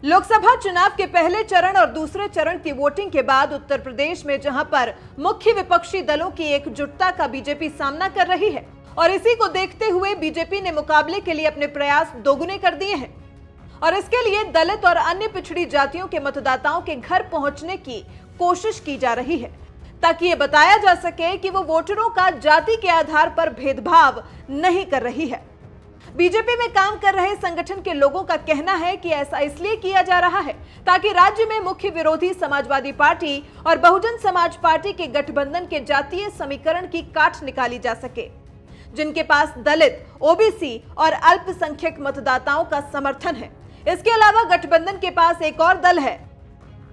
लोकसभा चुनाव के पहले चरण और दूसरे चरण की वोटिंग के बाद उत्तर प्रदेश में जहां पर मुख्य विपक्षी दलों की एकजुटता का बीजेपी सामना कर रही है और इसी को देखते हुए बीजेपी ने मुकाबले के लिए अपने प्रयास दोगुने कर दिए हैं और इसके लिए दलित और अन्य पिछड़ी जातियों के मतदाताओं के घर पहुंचने की कोशिश की जा रही है ताकि ये बताया जा सके कि वो वोटरों का जाति के आधार पर भेदभाव नहीं कर रही है। बीजेपी में काम कर रहे संगठन के लोगों का कहना है कि ऐसा इसलिए किया जा रहा है ताकि राज्य में मुख्य विरोधी समाजवादी पार्टी और बहुजन समाज पार्टी के गठबंधन के जातीय समीकरण की काट निकाली जा सके, जिनके पास दलित, ओबीसी और अल्पसंख्यक मतदाताओं का समर्थन है। इसके अलावा गठबंधन के पास एक और दल है,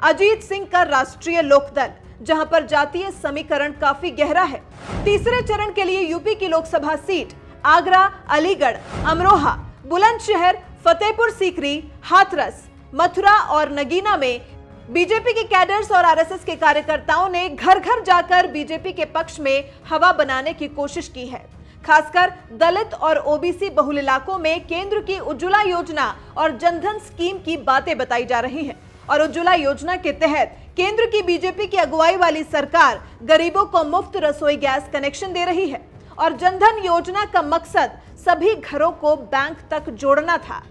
अजीत सिंह का राष्ट्रीय लोकदल, जहां पर जातीय समीकरण काफी गहरा है। तीसरे चरण के लिए यूपी की लोकसभा सीट आगरा, अलीगढ़, अमरोहा, बुलंदशहर, फतेहपुर सीकरी, हाथरस, मथुरा और नगीना में बीजेपी के कैडर्स और आरएसएस के कार्यकर्ताओं ने घर घर जाकर बीजेपी के पक्ष में हवा बनाने की कोशिश की है। खासकर दलित और ओबीसी बहुल इलाकों में केंद्र की उज्ज्वला योजना और जनधन स्कीम की बातें बताई जा रही हैं और उज्ज्वला योजना के तहत केंद्र की बीजेपी की अगुवाई वाली सरकार गरीबों को मुफ्त रसोई गैस कनेक्शन दे रही है और जनधन योजना का मकसद सभी घरों को बैंक तक जोड़ना था।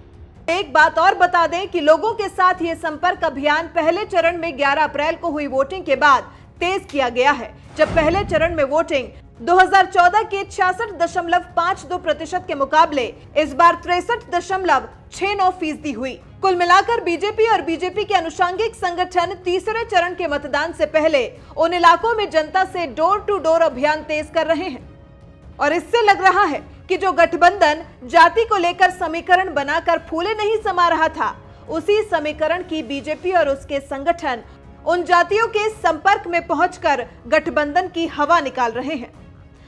एक बात और बता दें कि लोगों के साथ यह संपर्क अभियान पहले चरण में 11 अप्रैल को हुई वोटिंग के बाद तेज किया गया है, जब पहले चरण में वोटिंग 2014 के 66.52% के मुकाबले इस बार 63.69% हुई। कुल मिलाकर बीजेपी और बीजेपी के अनुषंगिक संगठन तीसरे चरण के मतदान से पहले उन इलाकों में जनता से डोर टू डोर अभियान तेज कर रहे हैं और इससे लग रहा है कि जो गठबंधन जाति को लेकर समीकरण बनाकर फूले नहीं समा रहा था, उसी समीकरण की बीजेपी और उसके संगठन उन जातियों के संपर्क में पहुंचकर गठबंधन की हवा निकाल रहे हैं।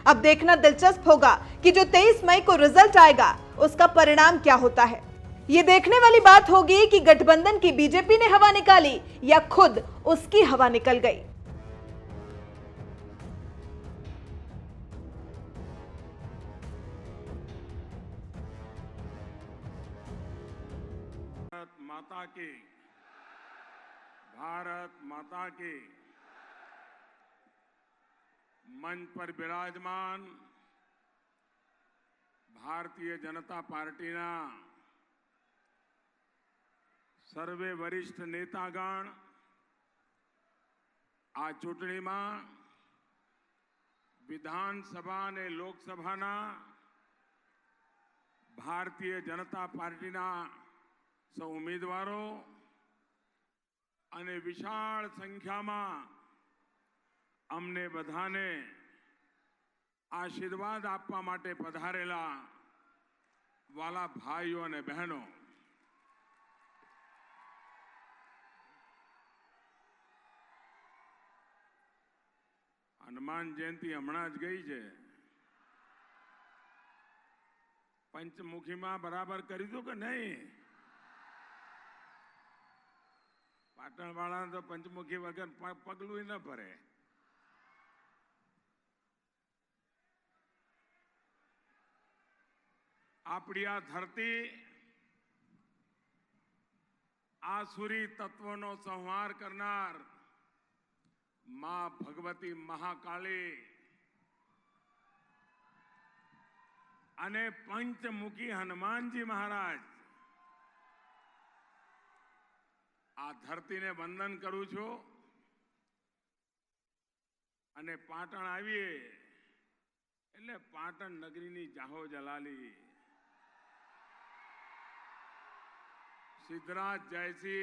अब देखना दिलचस्प होगा कि जो 23 मई को रिजल्ट आएगा उसका परिणाम क्या होता है। ये देखने वाली बात होगी कि गठबंधन की बीजेपी ने हवा निकाली या खुद उसकी हवा निकल गई। भारत माता के मंच पर विराजमान भारतीय जनता पार्टीना सर्वे वरिष्ठ नेतागण आ चूंटणी में विधानसभा ने लोकसभा भारतीय जनता पार्टीना सौ उम्मीदवारों અને વિશાળ સંખ્યામાં અમને બધાને આશીર્વાદ આપવા માટે પધારેલા વાલા ભાઈઓ અને બહેનો, હનુમાન જયંતિ હમણાં જ ગઈ છે, પંચમુખીમાં બરાબર કરી દો કે નહીં? પાટણવાળા તો પંચમુખી વગર પગલું ન ભરે। આપણી આ ધરતી આસુરી તત્વોનો સંહાર કરનાર માં ભગવતી મહાકાળી અને પંચમુખી હનુમાનજી महाराज आ धरती ने वंदन करूं छूं अने पाटण आवीए एटले पाटण नगरीनी जाहो जलाली सिद्धराज जयसी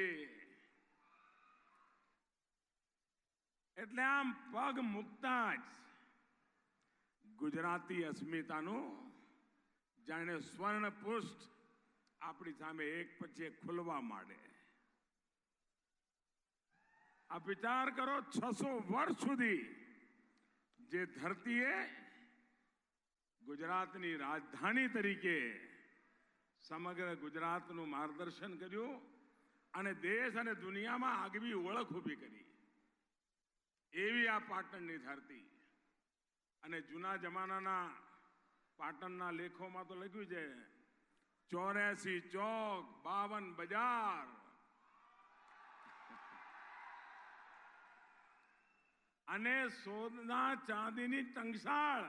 एटले आम पग मुकता ज गुजराती अस्मितानु जाने स्वर्ण पुष्ट आपणी सामे एक पछी एक खुलवा मांडे। आप विचार करो 600 वर्ष सुधी जे धरतीए गुजरातनी राजधानी तरीके समग्र गुजरातनु मार्गदर्शन कर्યું અને દેશ અને દુનિયામાં આગવી ઓળખ ઊભી કરી, એવી આ પાટણની ધરતી। અને જૂના જમાનાના પાટણના લેખોમાં તો લખ્યું છે 84 ચોક 52 બજાર અને સોના ચાંદીની ટંકશાળ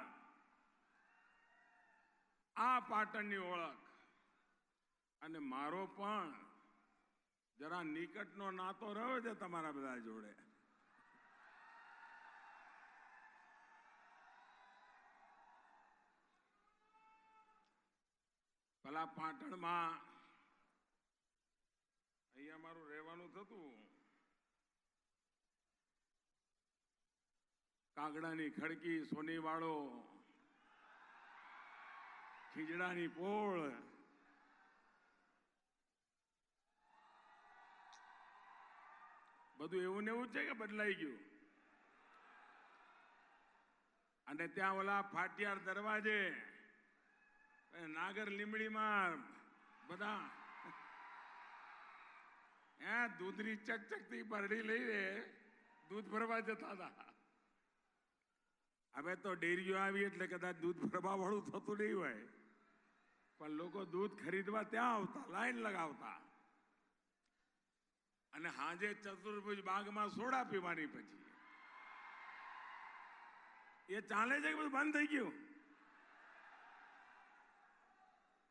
આ પાટણની ઓળખ. અને મારો પણ જરા નિકટનો નાતો રહ્યો છે તમારા બધા જોડે. પેલા પાટણમાં અહીંયા મારું રહેવાનું થતું. કાગડાની ખડકી, સોની વાળો, ખીજડાની પોળ, બધું એવું ને એવું છે કે બદલાઈ ગયું? અને ત્યાં ઓલા ફાટિયાર દરવાજે નાગર લીમડીમાં બધા દૂધની ચકચકતી પરડી લઈને દૂધ ભરવા જતા હતા. હવે તો ડેરીઓ આવી એટલે કદાચ દૂધ ભરવા વાળું થતું નહીં હોય, પણ લોકો દૂધ ખરીદવા ત્યાં આવતા, લાઈન લગાવતા. અને હાજે ચતુર્ભુજ બાગમાં સોડા પીવાની. પછી એ ચાલે છે કે બધું બંધ થઈ ગયું?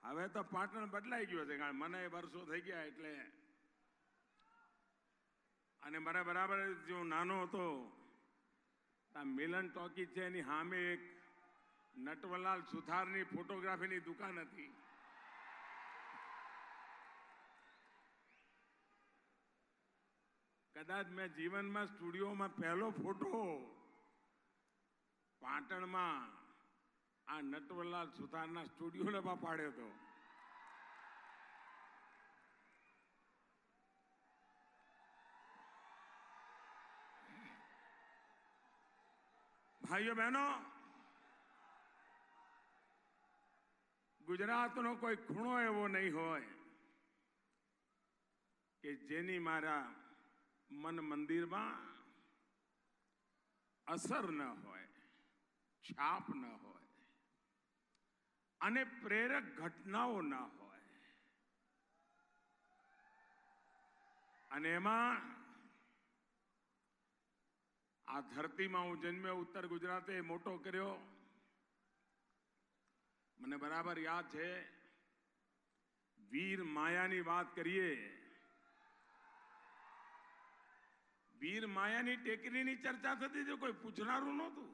હવે તો પાટણ બદલાઈ ગયું છે, કારણ મને વર્ષો થઈ ગયા એટલે. અને મારા બરાબર જો નાનો હતો મિલન ટોકી છે, એની સામે એક નટવરલાલ સુથારની ફોટોગ્રાફીની દુકાન હતી. કદાચ મેં જીવનમાં સ્ટુડિયોમાં પહેલો ફોટો પાટણમાં આ નટવરલાલ સુથારના સ્ટુડિયોમાં પાડ્યો હતો. ભાઈઓ બહેનો, ગુજરાતનો કોઈ ખૂણો એવો નહીં હોય કે જેની મારા મન મંદિરમાં અસર ન હોય, છાપ ન હોય અને પ્રેરક ઘટનાઓ ન હોય. અને એમાં આ ધરતીમાં હું જન્મ્યો, ઉત્તર ગુજરાતે મોટો કર્યો. મને બરાબર યાદ છે, વીર માયાની વાત કરીએ, વીર માયાની ટેકરીની ચર્ચા થતી હતી, કોઈ પૂછનારું નહોતું.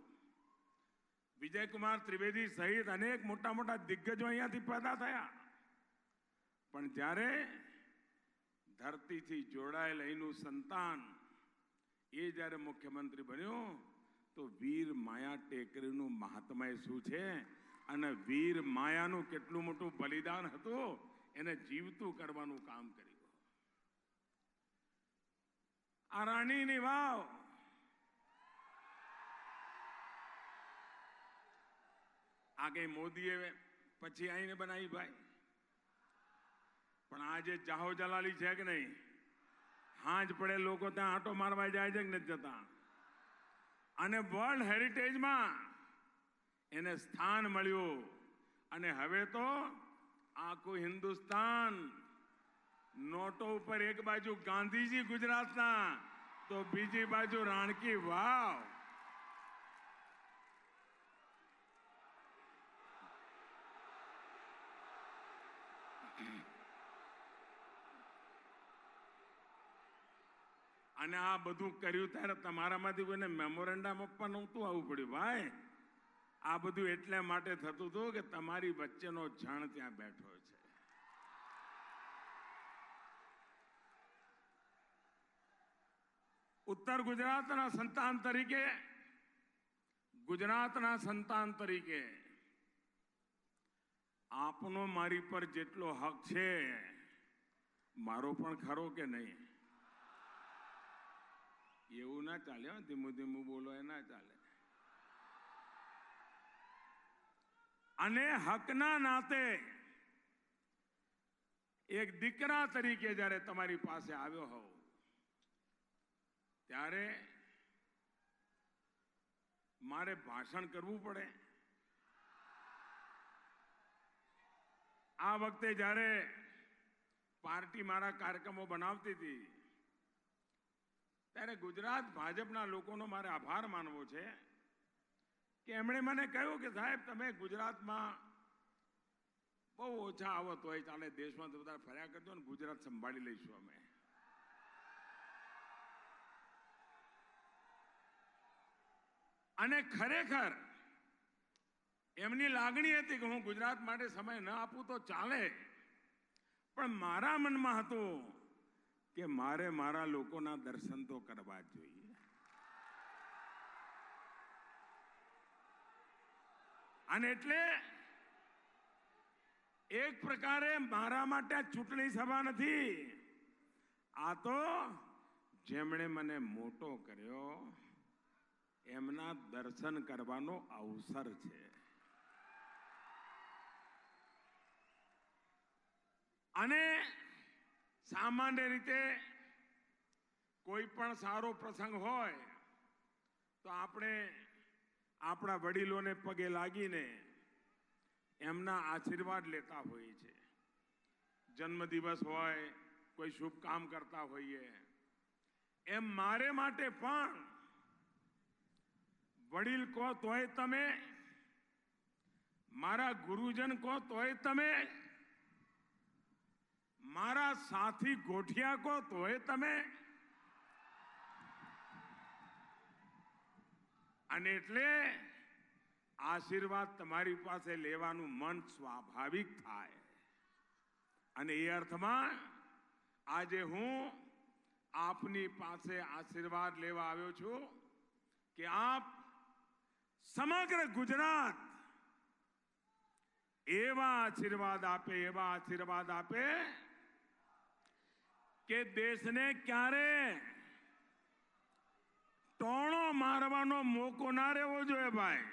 વિજયકુમાર ત્રિવેદી સહિત અનેક મોટા મોટા દિગ્ગજો અહીંયાથી પેદા થયા. પણ જ્યારે ધરતીથી જોડાયેલ અહીંનું સંતાન એ જ્યારે મુખ્યમંત્રી બન્યો તો વીર માયા ટેકરીનું મહાત્મય શું છે અને વીર માયાનું કેટલું મોટું બલિદાન હતું, એને જીવતું કરવાનું કામ કર્યું. આ રાણીની વાવ આ કઈ મોદીએ પછી આવીને બનાવી ભાઈ, પણ આજે જાહો જલાલી છે કે નહીં? હાજ પડે લોકો ત્યાં આંટો મારવા જાય છે કે નથી જતા? અને વર્લ્ડ હેરિટેજમાં એને સ્થાન મળ્યું. અને હવે તો આખું હિન્દુસ્તાન નોટો ઉપર એક બાજુ ગાંધીજી ગુજરાતના તો બીજી બાજુ રાણકી વાવ. અને આ બધું કર્યું ત્યારે તમારામાંથી કોઈને મેમોરેન્ડમ આપવા નહોતું આવવું પડ્યું ભાઈ. આ બધું એટલા માટે થતું હતું કે તમારી વચ્ચેનો જણ ત્યાં બેઠો છે. ઉત્તર ગુજરાતના સંતાન તરીકે આપનો મારી પર જેટલો હક છે, મારો પણ ખરો કે નહીં? એવું ના ચાલે, ધીમું ધીમું બોલો, એ ના ચાલે. અને હકના નાતે એક દીકરા તરીકે જ્યારે તમારી પાસે આવ્યો હોઉં ત્યારે મારે ભાષણ કરવું પડે. આ વખતે જ્યારે પાર્ટી મારા કાર્યક્રમો બનાવતી હતી ત્યારે ગુજરાત ભાજપના લોકોનો મારે આભાર માનવો છે કે એમણે મને કહ્યું કે સાહેબ તમે ગુજરાતમાં બહુ ઓછા આવત હોય ચાલે દેશમાં બધા ફર્યા કરજો ને ગુજરાત સંભાળી લઈશું અમે. અને ખરેખર એમની લાગણી હતી કે હું ગુજરાત માટે સમય ન આપું તો ચાલે, પણ મારા મનમાં હતું કે મારે મારા લોકોના દર્શન તો કરવા જ જોઈએ. અને એટલે એક પ્રકારે મારા માટે ચૂંટણી સભા નથી, આ તો જેમણે મને મોટો કર્યો એમના દર્શન કરવાનો અવસર છે. અને સામાન્ય રીતે કોઈ પણ સારો પ્રસંગ હોય તો આપણે આપણા વડીલોને પગે લાગીને એમના આશીર્વાદ લેતા હોઈએ છીએ. જન્મદિવસ હોય, કોઈ શુભ કામ કરતા હોઈએ, એમ મારે માટે પણ વડીલ કહો તોય તમે, મારા ગુરુજન કહો તોય તમે, મારા સાથી ગોઠિયા કહો તોય તમે. અને એટલે આશીર્વાદ તમારી પાસે લેવાનું મન સ્વાભાવિક થાય. અને એ અર્થમાં આજે હું આપની પાસે આશીર્વાદ લેવા આવ્યો છું કે આપ સમગ્ર ગુજરાત એવા આશીર્વાદ આપે કે દેશને ક્યારે ટોણો મારવાનો મોકો ના રહેવો જોઈએ ભાઈ.